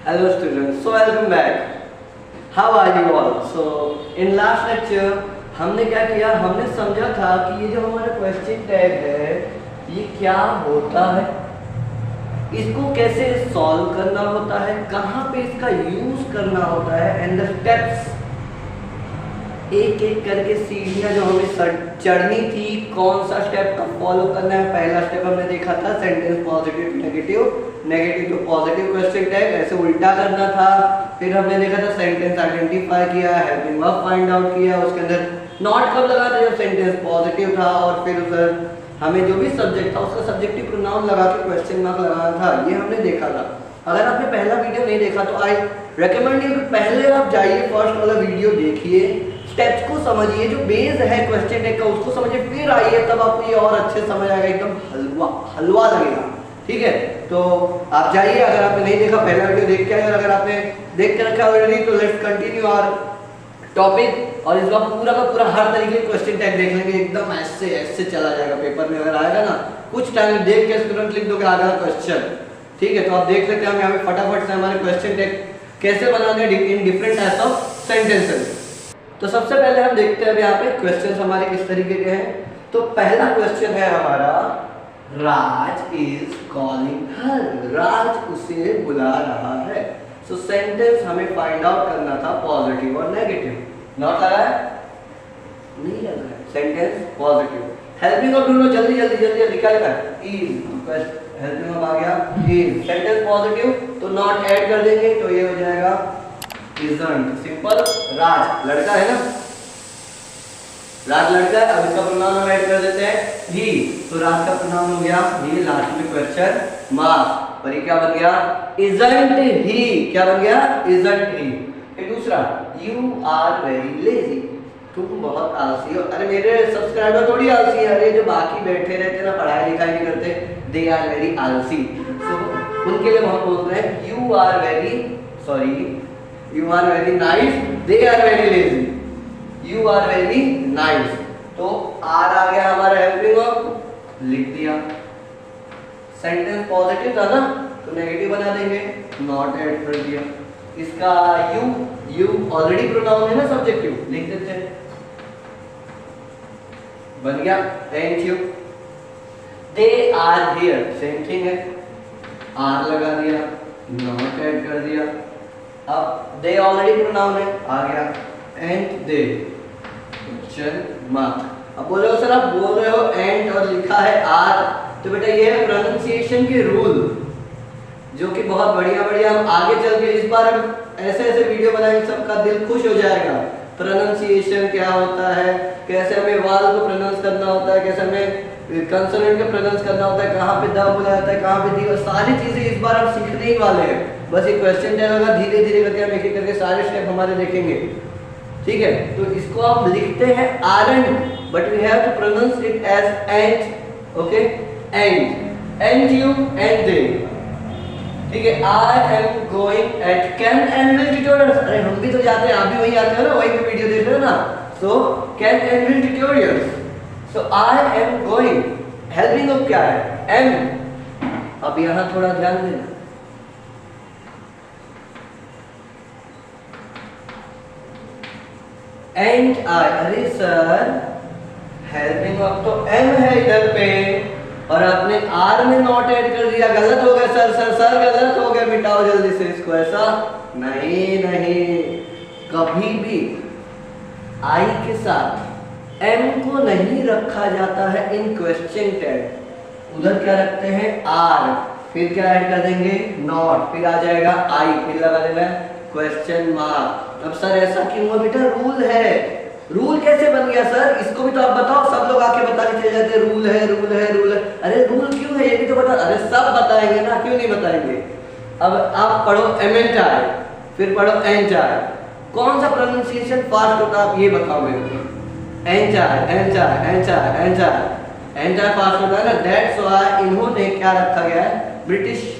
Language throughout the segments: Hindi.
Hello students, so welcome back. How are you all? So in last lecture हमने क्या किया, हमने समझा था कि ये जो हमारा क्वेश्चन टैग है ये क्या होता है, इसको कैसे सॉल्व करना होता है, कहाँ पे इसका यूज करना होता है एंड द स्टेप्स, एक एक करके सीढ़ियाँ जो हमें चढ़नी थी, कौन सा स्टेप का फॉलो करना है। पहला स्टेप हमने देखा था sentence positive to negative, negative to positive question tag, ऐसे उल्टा करना था। फिर हमने देखा था सेंटेंस आइडेंटिफाई किया, हेल्पिंग वर्ब फाइंड आउट किया, उसके अंदर नॉट कब लगा था जब सेंटेंस पॉजिटिव था, और फिर उधर हमें जो भी सब्जेक्ट था उसका सब्जेक्टिव प्रोनाउन लगा के क्वेश्चन मार्क लगाना था, ये हमने देखा था। अगर आपने पहला वीडियो नहीं देखा तो आई रेकमेंड यू कि पहले आप जाइए फर्स्ट वाला वीडियो देखिए, स्टेप्स को समझिए, जो बेस है क्वेश्चन टैग का उसको समझिए, फिर आइए, तब आपको ये और अच्छे समझ आएगा, एकदम हलवा लगेगा। ठीक है, तो आप जाइए, अगर आपने नहीं देखा पहला वीडियो देख के आइए, और अगर आपने देख के रखा ऑलरेडी तो लेट्स कंटिन्यू आवर टॉपिक। और इस बार पूरा का पूरा हर तरीके के क्वेश्चन टैग देख लेंगे, एकदम ऐसे ऐसे चला जाएगा पेपर में। अगर आएगा ना कुछ टाइम देख के तुरंत लिख दोगे आगे क्वेश्चन। ठीक है, तो आप देख लेते हैं हम यहाँ पे फटाफट से हमारे क्वेश्चन टैग कैसे बनाने in different types of sentences. तो सबसे पहले हम देखते हैं अब यहाँ पे क्वेश्चन हमारे किस तरीके के हैं। तो पहला क्वेश्चन है हमारा, राज इज कॉलिंग हर, राज उसे बुला रहा है। सो सेंटेंस हमें फाइंड आउट करना था पॉजिटिव और नेगेटिव। नॉट लगा है, नहीं लगा है, सेंटेंस पॉजिटिव। हेल्पिंग वर्ब ढूंढो, जल्दी जल्दी जल्दी जल्दी, क्या लिखा है, इज, हेल्पिंग वर्ब आ गया इज, सेंटेंस पॉजिटिव तो नॉट ऐड कर देंगे, तो ये हो जाएगा isn't, सिंपल। राज लड़का है ना, राज लड़का है। अब इसका प्रोनाउन हम ऐड कर देते हैं ही, तो राज का प्रोनाउन हो गया ही, लास्ट में क्वेश्चन मार्क, पर ये क्या बन गया, isn't he, क्या बन गया, isn't he। फिर दूसरा, you are very lazy, तुम बहुत आलसी हो। अरे मेरे सब्सक्राइबर थोड़ी आलसी है, अरे जो बाकी बैठे रहते ना, पढ़ाई लिखाई नहीं करते, they are very आलसी। सो उनके लिए हम बोल रहे हैं you are very, sorry, you are very nice, they are very lazy, you are very nice। तो आर आ गया हमारा हेल्पिंग वर्ब, लिख दिया। सेंटेंस पॉजिटिव था ना तो नेगेटिव बना देंगे, नॉट ऐड कर दिया। इसका यू ऑलरेडी प्रोनाउन है ना सब्जेक्टिव, लिख देते हैं, बन गया thank you. They are here, same thing है, आर लगा दिया, नॉट ऐड कर दिया। अब दे ऑलरेडी प्रोनाउन है, आ गया एंड दे, क्वेश्चन मार्क। अब बोलो सर आप बोल रहे हो एंड और लिखा है आर, तो बेटा ये है प्रोनाउंसिएशन के रूल, जो कि बहुत बढ़िया बढ़िया हम आगे चल के इस बार हम ऐसे ऐसे वीडियो बनाएंगे, सबका दिल खुश हो जाएगा। प्रोनाउंसिएशन क्या होता है, कैसे हमें वाल को प्रोनाउंस करना होता है, कैसे हमें कंसोनेंट को प्रोनाउंस करना होता है, कहाँ पे द बोला जाता है, कहाँ पे दी, सारी चीजें इस बार हम सीखने ही वाले हैं। बस ये क्वेश्चन टैग होगा, धीरे धीरे करके हम एक एक करके सारे स्टेप हमारे देखेंगे। ठीक है, तो इसको हम लिखते हैं aren't, but we have to pronounce it as and. Okay, and you and they. ठीक है, I am going at can and will tutorials. अरे हम भी तो जाते हैं, आप भी वहीं आते हो ना, वहीं पे वीडियो देख रहे हो ना। So can and will tutorials. So I am going, helping verb क्या है, एम। अब यहाँ थोड़ा ध्यान देना, एंड आई, अरे सर हेल्पिंग वर्ब तो एम है इधर पे, और आपने आर में नॉट ऐड कर दिया, गलत हो गया सर, सर गलत हो गया, मिटाओ जल्दी से इसको। ऐसा नहीं नहीं, कभी भी आई के साथ एम को नहीं रखा जाता है इन क्वेश्चन टैग। उधर क्या रखते हैं, आर, फिर क्या ऐड कर देंगे, नॉट, फिर आ जाएगा आई, फिर लगा देना क्वेश्चन मार्क। अब सर ऐसा क्यों हुआ बेटा, रूल है। रूल कैसे बन गया सर, इसको भी तो आप बताओ। सब लोग आके बता के चले जाते हैं रूल है रूल है रूल है, अरे रूल क्यों है ये भी तो बता। अरे सब बताएंगे ना, क्यों नहीं बताएंगे। अब आप पढ़ो एमेंटायर, फिर पढ़ो एंटायर, कौन सा प्रोनाउंसिएशन फास्ट होता है आप ये बताओ मेरे को। Entire entire entire entire, entire fast होता है ना, दैट्स व्हाई इन्होंने क्या रखा गया है, ब्रिटिश,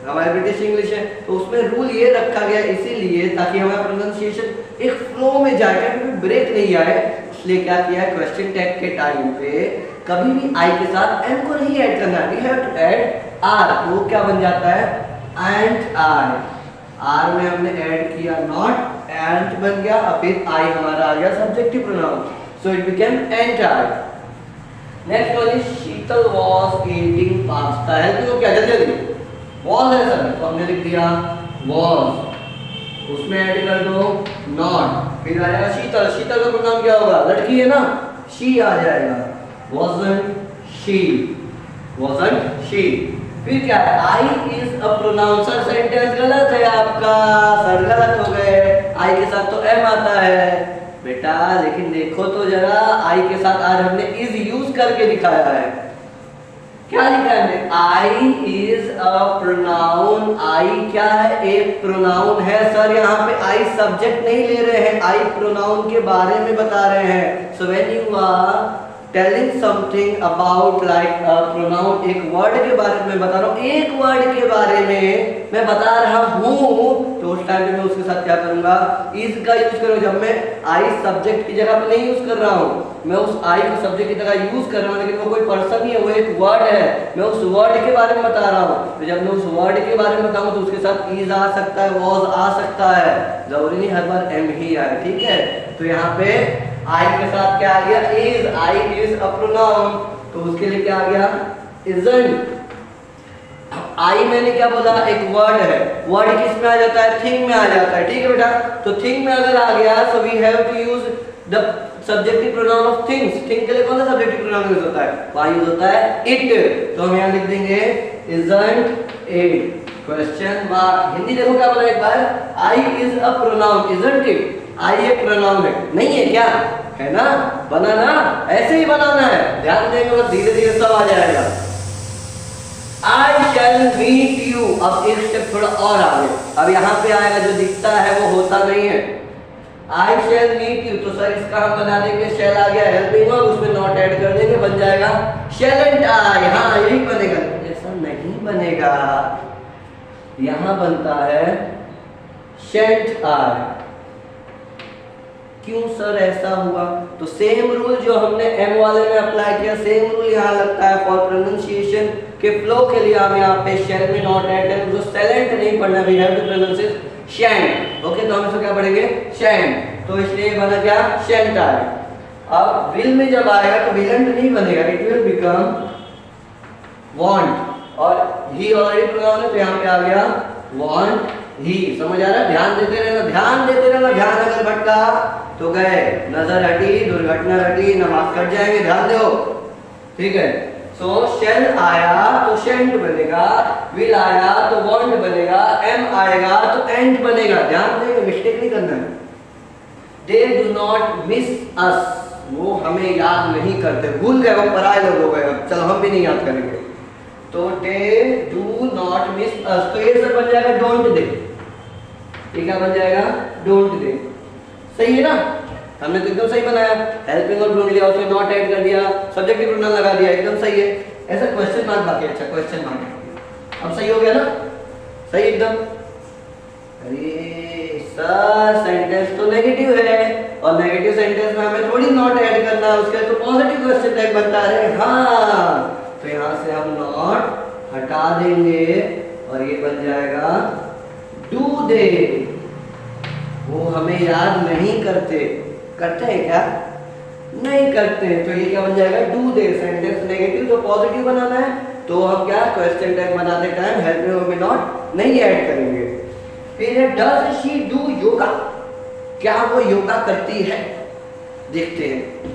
हमारे ब्रिटिश इंग्लिश है तो उसमें रूल ये रखा गया इसीलिए ताकि हमारा प्रोनाउंसिएशन एक फ्लो में जाए, कभी ब्रेक नहीं आए। इसलिए क्या किया है, क्वेश्चन टैग के टाइम पे कभी भी आई के साथ एम को नहीं ऐड करना है, we have to add are, वो क्या बन जाता है एंड आई। आर में हमने ऐड किया नॉट, एंट बन गया, अब फिर आई हमारा आ गया subjective pronoun, so it became ant I. Next one is Sheetal was eating pasta, है तो क्या जल्दी जल्दी वाज है सर, तो हमने लिख दिया वाज, उसमें ऐड कर दो नॉट, फिर आ जाएगा शीतल, शीतल का प्रोनाउन क्या होगा, लड़की है ना, शी आ जाएगा, wasn't she, wasn't she। फिर क्या है, I is a pronoun, sir sentence गलत है आपका, सर गलत हो गए, आई के साथ तो एम आता है बेटा, लेकिन देखो तो जरा आई के साथ आज हमने इज यूज करके दिखाया है, क्या लिखा है हमने, आई इज अ प्रोनाउन, आई क्या है, एक प्रोनाउन है सर, यहाँ पे आई सब्जेक्ट नहीं ले रहे हैं, आई प्रोनाउन के बारे में बता रहे हैं। So when you are telling something about like a pronoun, एक वर्ड के बारे में बता रहा हूँ, एक वर्ड के बारे में मैं बता रहा हूँ, तो उस टाइम पे मैं उसके साथ क्या करूंगा, इज का यूज करूँ। जब मैं आई सब्जेक्ट की जगह पे नहीं यूज कर रहा हूँ, मैं उस आई को सब्जेक्ट की जगह यूज कर रहा हूँ, लेकिन वो कोई पर्सन नहीं है, वो एक वर्ड है, मैं उस वर्ड के बारे में बता रहा हूँ, तो जब मैं उस वर्ड के बारे में बताऊँ तो उसके साथ इज आ सकता है, वॉज आ सकता है, जरूरी नहीं हर बार एम ही आए, ठीक है। तो यहाँ पे आई के साथ क्या आ गया, is, I is a pronoun, तो उसके लिए क्या आ गया, इजंट। आई मैंने क्या बोला, एक वर्ड है, वर्ड किस में आ जाता है, थिंग में आ जाता है, ठीक है बेटा, तो थिंग में अगर आ गया, so we have to use the subjective pronoun of things, thing के लिए कौन सा सब्जेक्टिव प्रोनाउन यूज होता है, वहां यूज होता है इट, तो हम यहाँ लिख देंगे isn't it, question mark. Hindi देखो क्या बोला एक बार, I is a pronoun, isn't it, I एक प्रोनाउन है, नहीं है क्या, है ना, बनाना ऐसे ही बनाना है, ध्यान देंगे और धीरे धीरे सब आ जाएगा। I shall meet you, अब एक स्टेप थोड़ा और आगे, अब यहाँ पे आएगा जो दिखता है वो होता नहीं है, I shall meet you, तो सर इसका हम बना देंगे, shall आ गया हेल्पिंग वर्ब, उसमें नॉट ऐड कर देंगे, बन जाएगा shalln't I, हाँ यही बनेगा, ऐसा नहीं बनेगा, यहाँ बनता है shan't I। क्यों सर ऐसा हुआ, तो सेम रूल जो हमने एम वाले में अप्लाई किया, सेम रूल यहाँ लगता है फॉर प्रोनाउंसिएशन के फ्लो के लिए, हम यहाँ पे शैल में नॉट ऐड करें, जो साइलेंट नहीं पढ़ना, we have to pronounce it shan't, okay, तो हम इसको क्या पढ़ेंगे शैंट, तो इसलिए बना क्या शैंट आए। अब विल में जब आएगा तो विलंट नहीं बनेगा, इट विल बिकम वांट, और ही ऑलरेडी प्रोनाउन है तो यहाँ पे आ गया वांट ही, समझ आ रहा है, ध्यान देते रहना, ध्यान देते रहना, ध्यान अगर भटका तो गए, नजर हटी दुर्घटना हटी, नमाज कट जाएंगे, ध्यान दो, ठीक है। सो शैल आया तो शेंट बनेगा, विल आया तो वांट बनेगा, एम आएगा तो एंट बनेगा, ध्यान देंगे, मिस्टेक नहीं करना है। दे डू नॉट मिस अस, वो हमें याद नहीं करते, भूल गए, वो पराए लोग हो गए, चलो हम भी नहीं याद करेंगे, तो दे डू नॉट मिस अस, तो ये सब बन जाएगा डोंट दे, ठीक है, बन जाएगा डोंट दे, सही है ना, हमने तो एकदम सही बनाया, हेल्पिंग और ढूंढ लिया, उसमें नॉट ऐड कर दिया, सब्जेक्टिव प्रोनाउन लगा दिया, एकदम सही है। ऐसा क्वेश्चन मार्क बाकी, अच्छा क्वेश्चन मार्क, अब सही हो गया ना, सही एकदम। अरे सर सेंटेंस तो नेगेटिव है, और नेगेटिव सेंटेंस में हमें थोड़ी नॉट ऐड करना है, उसके लिए तो पॉजिटिव क्वेश्चन टैग बनता है, हाँ, तो यहाँ से हम नॉट हटा देंगे और ये बन जाएगा डू दे, वो हमें याद नहीं करते, करते हैं क्या, नहीं करते, तो ये क्या बन जाएगा डू दे, सेंटेंस नेगेटिव तो पॉजिटिव बनाना है, तो हम क्या क्वेश्चन टैग बनाते टाइम हेल्प में नॉट नहीं ऐड करेंगे। फिर है डज शी डू योगा, क्या वो योगा करती है, देखते हैं।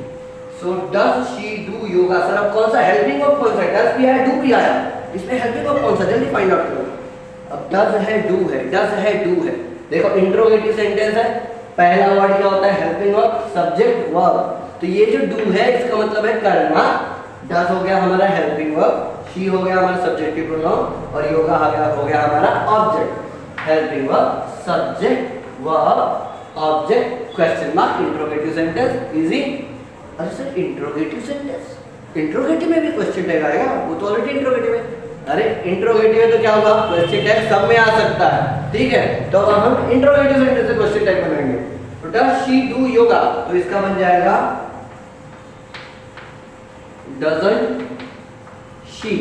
So does she do yoga, sir अब कौन सा हेल्पिंग वर्ब कौन सा, डज भी आया डू भी आया, इसमें हेल्पिंग वर्ब कौन सा, जल्दी फाइंड आउट करो। अब डज है डू है, डज है डू है, देखो इंट्रोगेटिव सेंटेंस है, पहला वर्ड क्या होता है हेल्पिंग वर्ब, सब्जेक्ट वर्ब, तो ये जो डू है इसका मतलब है करना, डज हो गया हमारा हेल्पिंग वर्ब, शी हो गया हमारा सब्जेक्टिव प्रोनाउन, और योगा हो गया हमारा object, helping verb, subject verb, object, question mark, interrogative sentence, easy. अरे सर इंट्रोगेटिव सेंटेंस, इंट्रोगेटिव में भी क्वेश्चन टैग आएगा, वो तो ऑलरेडी इंट्रोगेटिव है, अरे इंट्रोगेटिव है तो क्या होगा, क्वेश्चन टैग सब में आ सकता है, ठीक है, तो हम इंट्रोगेटिव सेंटेंस से क्वेश्चन टैग बनाएंगे। तो डज शी डू योगा, तो इसका बन जाएगा डजंट शी,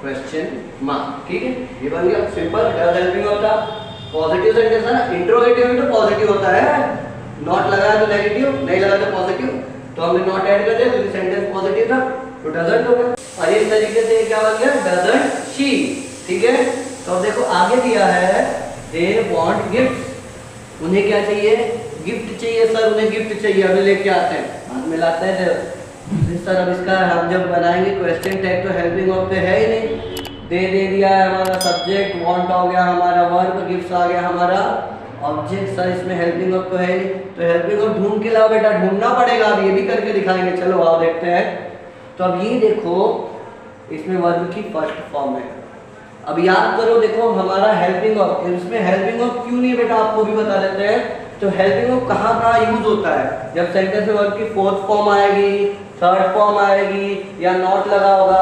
क्वेश्चन मार्क, ठीक है, ये बन गया सिंपल, डज हेल्पिंग होता, पॉजिटिव सेंटेंस है ना, इंट्रोगेटिव में तो पॉजिटिव होता है, नॉट लगा तो नेगेटिव, नहीं लगा तो पॉजिटिव, तो हमने नॉट ऐड कर दिया क्योंकि सेंटेंस पॉजिटिव था, तो डजंट हो गया। और इस तरीके से क्या बन गया, डजंट शी। ठीक है, तो अब देखो आगे दिया है दे वांट गिफ्ट, उन्हें क्या चाहिए, गिफ्ट चाहिए सर, उन्हें गिफ्ट चाहिए, अभी लेके आते हैं, बाद में लाते हैं सर। अब इसका हम जब बनाएंगे क्वेश्चन टैग तो हेल्पिंग वर्ब पे है ही नहीं, दे दिया है हमारा सब्जेक्ट, वांट हो गया हमारा वर्ब, गिफ्ट आ गया हमारा ऑब्जेक्ट, सर इसमें हेल्पिंग वर्ब तो है नहीं, तो हेल्पिंग वर्ब ढूंढ के लाओ बेटा, ढूंढना पड़ेगा, अब ये भी करके दिखाएंगे, चलो आओ देखते हैं। तो अब ये देखो इसमें वर्ब की फर्स्ट फॉर्म है, अब याद करो देखो हमारा हेल्पिंग वर्ब, इसमें हेल्पिंग वर्ब क्यों नहीं है बेटा, आपको भी बता देते हैं। तो हेल्पिंग वर्ब कहाँ कहाँ यूज होता है, जब सेंटेंस में वर्ब की फोर्थ फॉर्म आएगी, थर्ड फॉर्म आएगी, या नॉट लगा होगा,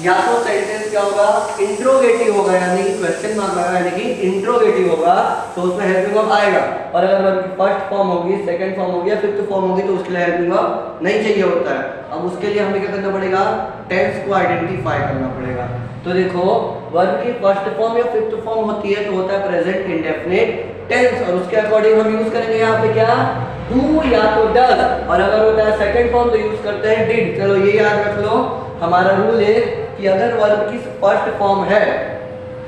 या तो सेंटेंस क्या होगा, इंट्रोगेटिव होगा, यानी कि क्वेश्चन मार्क लगा, यानी कि इंट्रोगेटिव होगा, तो उसमें हेल्पिंग वर्ब आएगा। और अगर वर्ब की फर्स्ट फॉर्म होगी, सेकंड फॉर्म होगी या फिफ्थ फॉर्म होगी, तो उसके लिए हेल्पिंग वर्ब नहीं चाहिए होता है। अब उसके लिए हमें क्या करना पड़ेगा, टेंस को आइडेंटिफाई करना पड़ेगा। तो देखो वर्ब की फर्स्ट फॉर्म या फिफ्थ फॉर्म होती है तो होता है प्रेजेंट इंडेफिनिट टेंस, और उसके अकॉर्डिंग हम यूज करेंगे यहाँ पे क्या, डू या तो डज, और अगर होता है सेकंड फॉर्म तो यूज करते हैं डिड। चलो ये याद रख लो, हमारा रूल है कि अगर वर्ब की फर्स्ट फॉर्म है,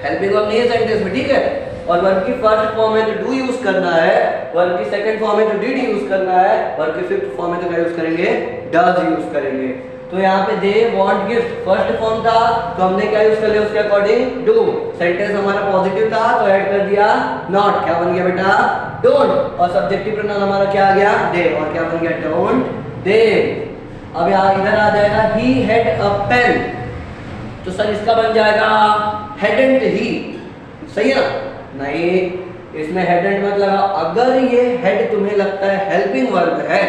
हेल्पिंग वर्ब नहीं है सेंटेंस में, ठीक है, और वर्ब की फर्स्ट फॉर्म है तो डू यूज करना है, वर्ब की सेकंड फॉर्म है तो डिड यूज करना है, वर्ब की फिफ्थ फॉर्म है तो क्या यूज करेंगे, डज यूज करेंगे। तो यहाँ पे they want gift first form था तो हमने क्या यूज कर लिया उसके अकॉर्डिंग, डू। सेंटेंस हमारा पॉजिटिव था तो ऐड कर दिया नॉट, क्या बन गया बेटा, डोंट, और सब्जेक्टिव प्रोनाउन हमारा क्या आ गया, दे, और क्या बन गया, डोंट दे। अब यहाँ इधर आ जाएगा ही हैड अ पेन, तो सर इसका बन जाएगा हैडंट ही, सही है ना, नहीं इसमें हैडंट मत लगाओ। अगर ये हेड तुम्हें लगता है हेल्पिंग वर्ब है,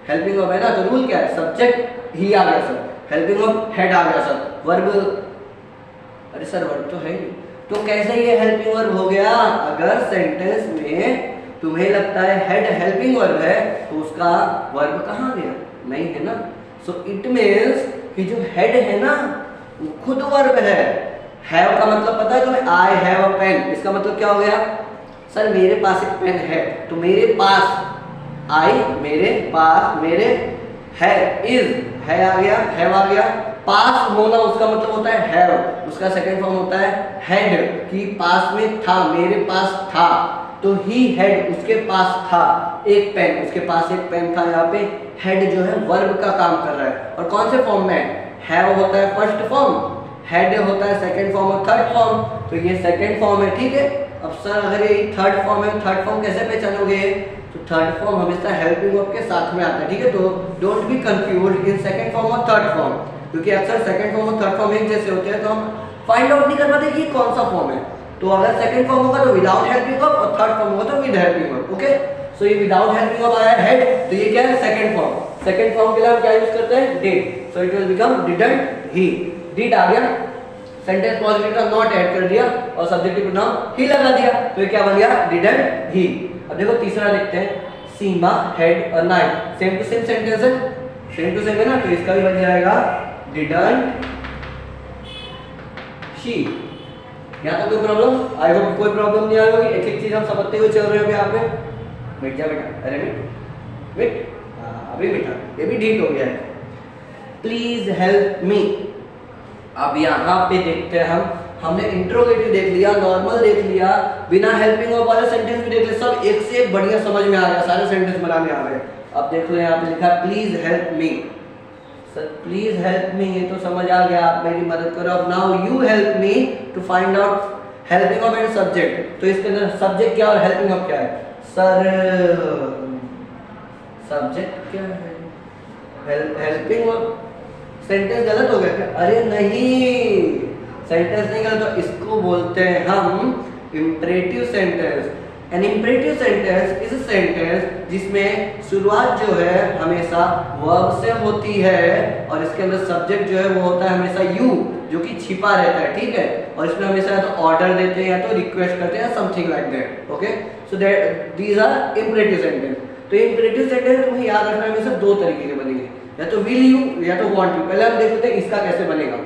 हेल्पिंग वर्ब है ना, तो रूल क्या है, सब्जेक्ट ही आ गया सर, हेल्पिंग वर्ब हेड आ गया सर, वर्ब, अरे सर वर्ब तो है ही, तो कैसे ये हेल्पिंग वर्ब हो गया, अगर सेंटेंस में तुम्हें लगता है हेड हेल्पिंग वर्ब है तो उसका वर्ब कहाँ गया, नहीं है ना। सो इट मीन्स कि जो हेड है ना वो खुद वर्ब है। हैव का मतलब पता है तुम्हें, आई हैव अ पेन, इसका मतलब क्या हो गया, सर मेरे पास एक पेन है, तो मेरे पास, आई मेरे पास, मेरे है, इज है आ गया, हैव आ गया, पास होना उसका मतलब होता है हैव, उसका सेकंड फॉर्म होता है हैड, कि पास में था, मेरे पास था, तो ही हैड उसके पास था एक पेन, उसके पास एक पेन था। यहाँ पे हैड जो है वर्ब का काम कर रहा है, और कौन से फॉर्म में, हैव होता है फर्स्ट फॉर्म, हेड होता है सेकंड फॉर्म और थर्ड फॉर्म, तो ये सेकंड फॉर्म है, ठीक है। अब सर अगर ये थर्ड फॉर्म है, थर्ड फॉर्म कैसे पहचानोगे, तो थर्ड फॉर्म हमेशा हेल्पिंग वर्ब के साथ में आता है, ठीक है, तो don't be confused in second form और थर्ड फॉर्म, क्योंकि अक्सर सेकंड फॉर्म और थर्ड फॉर्म एक जैसे होते हैं तो हम फाइंड आउट नहीं कर पाते कि कौन सा फॉर्म है। तो अगर सेकंड फॉर्म होगा तो विदाउट हेल्पिंग वर्ब, और थर्ड फॉर्म होगा तो विद हेल्पिंग वर्ब, ओके। सो ये विदाउट हेल्पिंग वर्ब आया हेड, तो ये क्या है, सेकंड फॉर्म। सेकंड फॉर्म के लिए हम क्या यूज करते हैं, did, so it will become didn't he, did आ गया, सेंटेंस पॉजिटिव का नॉट ऐड कर दिया और सब्जेक्टिव प्रोनाउन ही लगा दिया, तो ये क्या बन गया, डिडंट ही। अब देखो तीसरा देखते हैं, Seema had a knife, same to same sentence है, सेम टू सेम है ना, तो इसका भी बन जाएगा डिडंट शी। यहाँ तो कोई प्रॉब्लम, आई होप कोई प्रॉब्लम नहीं आई होगी, एक एक चीज हम समझते हुए चल रहे हो यहाँ पे। बैठ जा बेटा, अरे वेट, अभी बेटा ये भी ठीक हो गया है, प्लीज हेल्प मी। अब यहाँ पे देखते हैं हमने इंट्रोगेटिव देख लिया, नॉर्मल देख लिया, बिना हेल्पिंग वर्ब वाले सेंटेंस भी देख लिया, सब एक से एक बढ़िया समझ में आ गया, सारे सेंटेंस बनाने आ गए। अब देख लो यहाँ पे लिखा please help me, sir please help me, ये तो समझ आ गया, आप मेरी मदद करो। अब now you help me to find out helping verb and subject, तो इसके अंदर सब्जेक्ट क्या और हेल्पिंग वर्ब क्या है, सर सब्जेक्ट क्या है, हेल्पिंग वर्ब, सेंटेंस गलत हो गया क्या, अरे नहीं सेंटेंस नहीं गलत, तो इसको बोलते हैं हम imperative sentence. An imperative sentence is a sentence जिसमें शुरुआत जो है हमेशा वर्ब से होती है और इसके अंदर सब्जेक्ट जो है वो होता है हमेशा यू, जो कि छिपा रहता है, ठीक है, और इसमें हमेशा या तो ऑर्डर देते हैं या तो रिक्वेस्ट करते हैं, something like that, okay. So that these are imperative sentence. तो इंपरेटिव सेंटेंस तुम्हें याद रखना हमेशा दो तरीके के बनेंगे, या तो विल यू या तो वांट यू। पहले हम देख लेते हैं इसका कैसे बनेगा।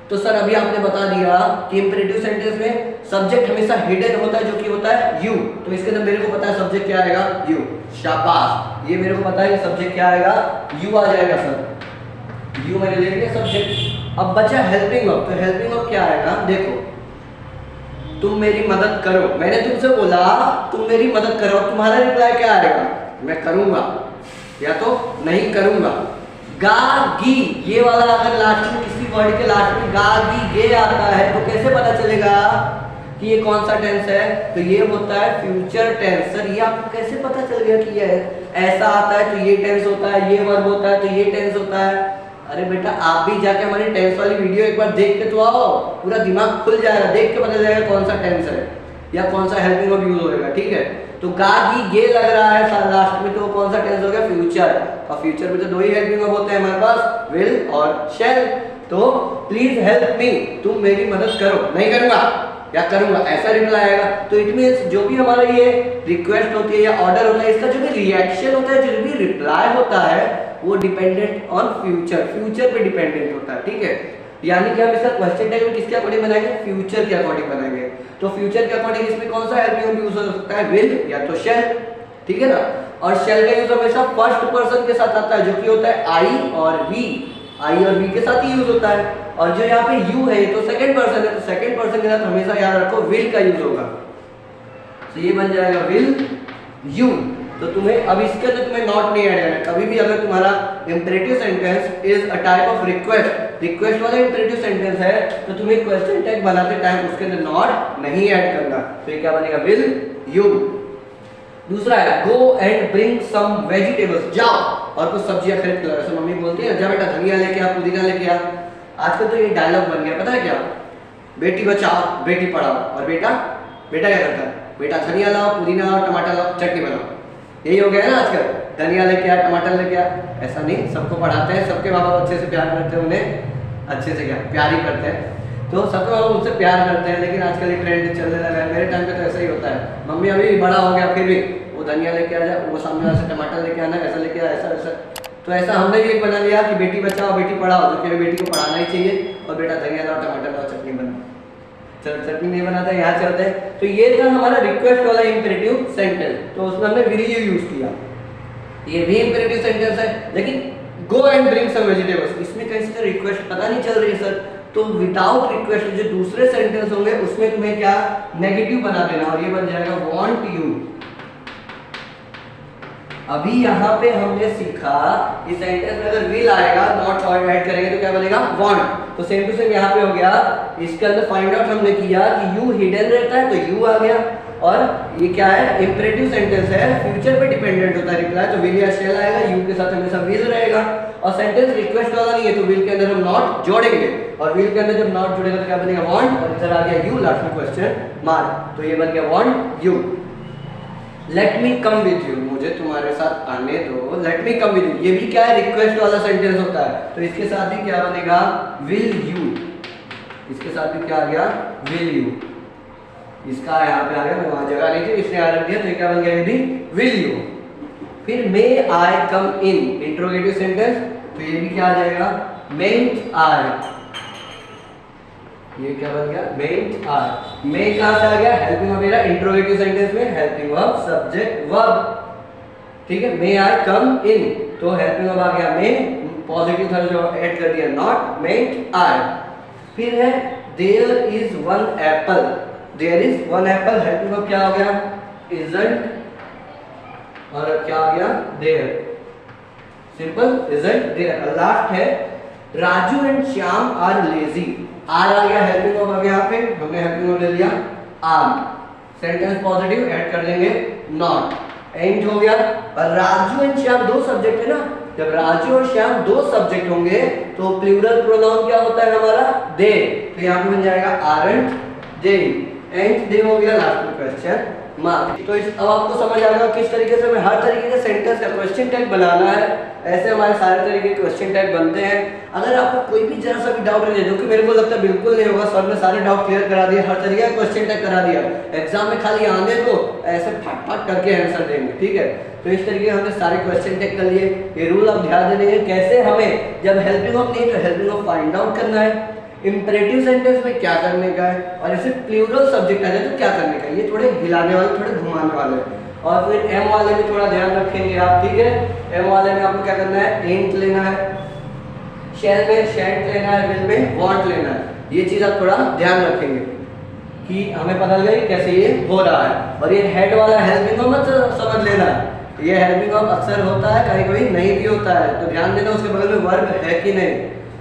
तो सर अभी आपने बता दिया कि इंपेरेटिव सेंटेंस में सब्जेक्ट हमेशा हिडन होता है, जो कि होता है यू। तो इसके अंदर मेरे को पता है सब्जेक्ट क्या आएगा, यू। शाबाश, ये मेरे को पता है कि सब्जेक्ट क्या आएगा, यू आ जाएगा सर, यू मैंने ले लिया सब्जेक्ट। अब बचा हेल्पिंग वर्ब, तो हेल्पिंग वर्ब क्या आएगा, देखो तुम मेरी मदद करो, मैंने तुमसे बोला तुम मेरी मदद करो, तुम्हारा रिप्लाई क्या आएगा, मैं करूंगा या तो नहीं करूंगा। गा गी, ये वाला अगर लास्ट में किसी वर्ड के लास्ट में गा गी गे आता है तो कैसे पता चलेगा कि ये कौन सा टेंस है, तो ये होता है फ्यूचर टेंस। सर ये आपको कैसे पता चल गया कि ये ऐसा आता है तो ये टेंस होता है, ये वर्ब होता है तो ये टेंस होता है। अरे बेटा आप भी जाके हमारी टेंस वाली वीडियो एक बार देख के तो आओ, पूरा दिमाग खुल जाएगा, देख के पता चलेगा कौन सा टेंस है या कौन सा हेल्पिंग वर्ब यूज होएगा, ठीक है। तो गा गी गे लग रहा है लास्ट में, तो कौन सा टेंस हो गया, फ्यूचर। और फ्यूचर में तो दो ही हेल्पिंग वर्ब होते हैं हमारे पास, विल और शैल। तो प्लीज हेल्प मी, तुम मेरी मदद करो, नहीं करूंगा या करूंगा, ऐसा रिप्लाई आएगा। तो इट मींस जो भी हमारा ये रिक्वेस्ट होती है या ऑर्डर होता है, इसका जो भी रिएक्शन होता है, जो भी रिप्लाई होता है, वो डिपेंडेंट ऑन फ्यूचर, फ्यूचर पे डिपेंडेंट होता है, ठीक है। यानी कि हम इसका क्वेश्चन टैग किसके अकॉर्डिंग बनाएंगे, फ्यूचर के अकॉर्डिंग बनाएंगे। तो फ्यूचर के अकॉर्डिंग इसमें कौन सा हेल्पिंग वर्ब यूज हो सकता है, विल या तो शैल, ठीक है ना। और शैल का यूज हमेशा फर्स्ट पर्सन के साथ आता है, जो कि होता है आई और वी, आई और वी के साथ ही यूज होता है। और जो यहाँ पे यू है तो सेकंड पर्सन है, तो सेकंड पर्सन के साथ हमेशा याद रखो विल का यूज होगा। तो ये बन जाएगा विल यू। तो तुम्हें अब इसके अंदर तुम्हें नॉट नहीं ऐड करना। कभी भी अगर तुम्हारा imperative sentence is a type of request, request वाला इंपेरेटिव सेंटेंस है, तो तुम्हें क्वेश्चन टैग बनाते टाइम उसके अंदर नॉट नहीं ऐड करना। तो ये क्या बनेगा, विल यू। दूसरा है go and bring some vegetables, जाओ और कुछ सब्जियां खरीद के लाओ। ऐसे मम्मी बोलती है जा बेटा धनिया लेके आ, पुदीना लेके आ। आजकल तो ये डायलॉग बन गया, पता है क्या, बेटी बचाओ बेटी पढ़ाओ। और बेटा बेटा क्या करता है, बेटा धनिया लाओ, पुदीना लाओ, टमाटर लाओ, चटनी बनाओ। यही हो गया है ना आजकल, धनिया लेके आ, टमाटर लेके आ। ऐसा नहीं, सबको पढ़ाते हैं, सबके माँ बाप अच्छे से प्यार करते हैं, उन्हें अच्छे से क्या प्यार ही करते हैं, तो सबके माँ बाप उनसे प्यार करते हैं। लेकिन आजकल ये ट्रेंड चलने लगा है, मेरे टाइम पे तो ऐसा ही होता है, मम्मी अभी बड़ा हो गया फिर भी वो धनिया लेके आ जाए, वो सामने वाले से टमाटर लेके आना, ऐसा लेके आ, ऐसा ऐसा। तो ऐसा हमने भी एक बना लिया कि बेटी बचाओ बेटी पढ़ाओ, तो फिर बेटी को पढ़ाना ही चाहिए, और बेटा धनिया लाओ टमाटर लाओ चटनी बनाओ। चटनी नहीं बनाता, यहाँ चलते हैं। तो ये था हमारा रिक्वेस्ट वाला इंपेरेटिव सेंटेंस, तो उसमें हमने विल यू यूज किया। ये भी इंपेरेटिव सेंटेंस है, लेकिन go and bring some vegetables, इसमें कैसे से रिक्वेस्ट पता नहीं चल रही है सर। तो विदाउट रिक्वेस्ट जो दूसरे सेंटेंस होंगे उसमें तुम्हें क्या नेगेटिव बना देना, और ये बन जाएगा वांट यू। अभी यहाँ पे हमने सीखा इस सेंटेंस में अगर विल आएगा नॉट ऐड करेंगे तो क्या बनेगा, वांट। तो सेम टू सेम यहाँ पे हो गया। इसके अंदर फाइंड आउट हमने किया कि यू हिडन रहता है तो यू आ गया, और ये क्या है, इंपेरेटिव सेंटेंस है, फ्यूचर पे डिपेंडेंट होता है रिप्लाई, तो विल या शैल आएगा, यू के साथ हमेशा विल रहेगा। और सेंटेंस रिक्वेस्ट वाला नहीं है तो विल के अंदर हम नॉट जोड़ेंगे, और विल के अंदर जब नॉट जोड़ेगा तो क्या बनेगा, वांट, और इधर आ गया यू, लास्ट में क्वेश्चन मार्क, तो ये बन गया want you. Let me come with you, मुझे तुम्हारे साथ आने दो, let me come with you, ये भी क्या है, रिक्वेस्ट वाला सेंटेंस होता है, तो इसके साथ ही क्या बनेगा, विल यू। इसके साथ भी क्या आ गया, विल यू। इसका यहाँ पे आ गया, वहां जगह नहीं थी इसने आ रख दिया, तो ये क्या बन गया, ये भी विल यू। फिर मे आई कम इन, इंट्रोगेटिव सेंटेंस, तो ये भी क्या आ जाएगा, मेंट आई। ये क्या बन गया, मेंट आई। मे कहां से आ गया, हेल्पिंग वर्ब, मेरा इंट्रोगेटिव सेंटेंस में हेल्पिंग वर्ब सब्जेक्ट वर्ब, ठीक है। मे आई कम इन, तो हेल्पिंग वर्ब आ गया मे, पॉजिटिव था जो ऐड कर दिया नॉट, मेंट आई। फिर है there is one apple, there is one apple, helping verb क्या हो गया, इजंट, और क्या आ गया, there, simple isn't there. Last है Raju and Shyam are lazy, are आ गया हेल्पिंग वर्ब, अब यहाँ पे हमने हेल्पिंग वर्ब ले लिया आर, सेंटेंस पॉजिटिव ऐड कर देंगे नॉट, एंड हो गया। और राजू एंड श्याम दो सब्जेक्ट है ना, जब राजू और श्याम दो सब्जेक्ट होंगे तो प्लूरल प्रोनाउन क्या होता है हमारा, दे, तो यहाँ पे बन जाएगा आरंट दे, एंड दे हो गया, लास्ट में क्वेश्चन मार्क। तो अब आपको समझ आ गया किस तरीके से हमें हर तरीके के सेंटेंस का क्वेश्चन टैग बनाना है। ऐसे हमारे सारे तरीके के क्वेश्चन टैग बनते हैं। अगर आपको कोई भी जरा सा भी डाउट रहे, जो कि मेरे को लगता है बिल्कुल नहीं होगा, सर ने सारे डाउट क्लियर करा दिए, हर तरीके का क्वेश्चन टैग करा दिया, एग्जाम में खाली आने को ऐसे फट करके आंसर देंगे, ठीक है। तो इस तरीके हमने सारे क्वेश्चन टैग कर लिए। ये रूल आप ध्यान देंगे कैसे हमें जब हेल्पिंग ऑफ नहीं तो हेल्पिंग ऑफ फाइंड आउट करना है, इंपरेटिव सेंटेंस में क्या करने का है, और ऐसे प्लूरल सब्जेक्ट आ जाए तो क्या करने का है। ये थोड़े हिलाने वाले, थोड़े घुमाने वाले। और फिर एम वाले में थोड़ा ध्यान रखेंगे आप, ठीक है। एम वाले में आपको क्या करना है, एंट लेना है, शेल में शेंट लेना है, विल में वांट लेना है। ये चीज आप थोड़ा ध्यान रखेंगे कि हमें पता लगे कैसे ये हो रहा है। और ये हेड वाला हेल्पिंग वर्ब मत समझ लेना, ये हेल्पिंग वर्ब अक्सर होता है, कहीं कभी नहीं भी होता है, तो ध्यान देना उसके बगल में वर्ब है कि नहीं।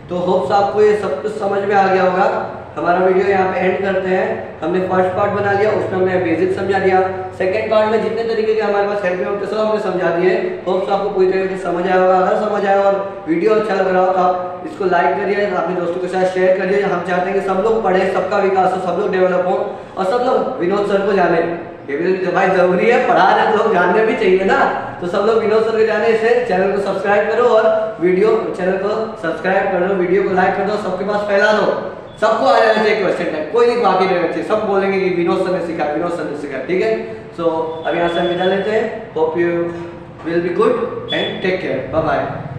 तो होप्स आपको ये सब कुछ समझ में आ गया होगा। हमारा वीडियो यहाँ पे एंड करते हैं। हमने फर्स्ट पार्ट बना लिया, उसमें हमने बेसिक समझा दिया। सेकंड पार्ट में जितने तरीके के हमारे पास हेल्प होते सब हमने समझा दिए। होप्स आपको पूरी तरीके से समझ आया होगा। अगर समझ आया और वीडियो अच्छा लग रहा हो तो आप इसको लाइक करिए, अपने दोस्तों के साथ शेयर करिए। हम चाहते हैं कि सब लोग पढ़े, सबका विकास हो, सब लोग डेवलप हो और सब लोग विनोद सर को जाने। ये भी भाई जरूरी है, पढ़ा रहे तो लोग जानने भी चाहिए ना, तो सब लोग विनोद सर को जाने। इसे चैनल को सब्सक्राइब करो और चैनल को सब्सक्राइब कर दो, वीडियो को लाइक कर दो, सबके पास फैला दो। सबको आ जाना चाहिए क्वेश्चन टाइप, कोई नहीं बाकी रहना चाहिए। सब बोलेंगे कि विनोद सर ने सिखाया, विनोद सर ने सिखाया, ठीक है। सो अब यहाँ से हम विदा लेते हैं। Hope you will be good and take care, bye bye.